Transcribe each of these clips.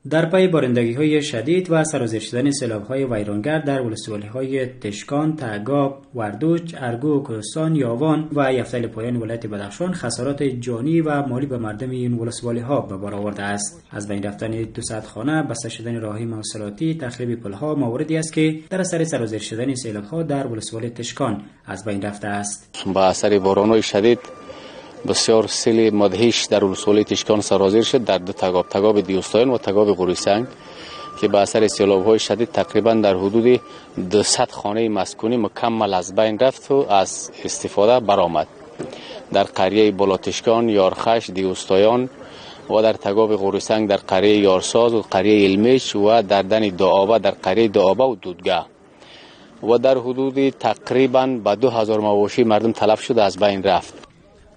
در پی بارندگی‌های شدید و سرازیر شدن سیلاب‌های ویرانگر در ولسوالی‌های تشکان، تگاب، وردوچ، ارگو، کوهستان، یاوان و یفتل پایان ولایت بدخشان خسارات جانی و مالی به مردم این ولسوالی‌ها به بار آورده است. از بین رفتن 200 خانه، بسته شدن راه‌های مواصلاتی، تخریب پل‌ها موردی است که در اثر سرازیر شدن سیلاب‌ها در ولسوالی تشکان از بین رفته است. با اثر باران‌های شدید بسیار سیل مدهش در ولسوالی تشکان سرازیر شد در دو تگاب دیوستایان و تگاب غوریسنگ که به اثر سیلاب‌های شدید تقریبا در حدود 200 خانه مسکونی مکمل از بین رفت و از استفاده برآمد. در قریه بالاتشکان، یارخش، دیوستایان و در تگاب غوریسنگ در قریه یارساز و قریه علمیچ و در دن دعابه در قریه دعابه و دودگاه و در حدود تقریبا به 2000 مواشی مردم تلف شده از بین رفت.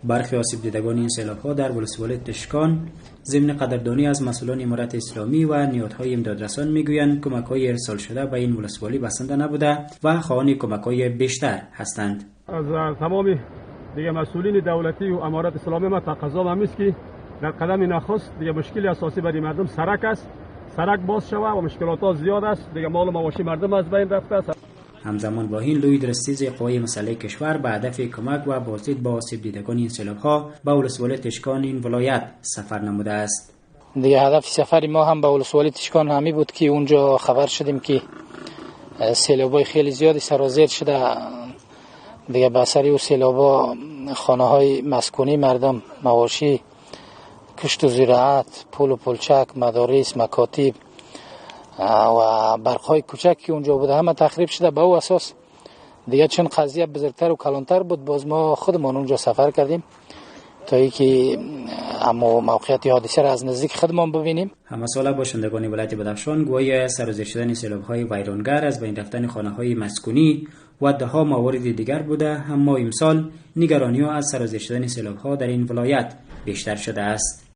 برخی آسیب دیدگان این سیلاب‌ها در ولسوالی تشکان ضمن قدردانی از مسئولان امارت اسلامی و نهادهای امدادرسان میگویند کمک‌های ارسال شده به این ولسوالی بسنده نبوده و خواهان کمک‌های بیشتر هستند. از تمام دیگه مسئولین دولتی و امارت اسلامی ما تقاضا است که در قدم نخست دیگه مشکل اساسی برای مردم سرک است. سرک باز شود و مشکلات زیاد است. دیگه مال و مواشی مردم از بین رفته است. همزمان با این لوی درستیز قوای مسلح کشور به هدف کمک و بازدید با آسیب دیدگان این سیلاب‌ها به ولسوالی تشکان این ولایت سفر نموده است. دیگه هدف سفر ما هم به ولسوالی تشکان همی بود که اونجا خبر شدیم که سیلاب‌های خیلی زیادی سرازیر شده. دیگه به اثر اون سیلاب‌ها خانه‌های مسکونی مردم، مواشی، کشت و زراعت، پول و پلچک، مدارس، مکاتب و برق‌های کوچک که اونجا بوده همه تخریب شده. به او اساس دیگه چون قضیه بزرگتر و کلانتر بود باز ما خودمان اونجا سفر کردیم تا اینکه اما موقعیت حادثه را از نزدیک خودمان ببینیم. همساله باشندگان ولایت بدخشان گویا سرازیر شدن سیلاب‌های ویرانگر، از بین رفتن خانه‌های مسکونی و ده‌ها موارد دیگر بوده، اما امسال نگرانی از سرازیر شدن سیلاب‌ها در این ولایت بیشتر شده است.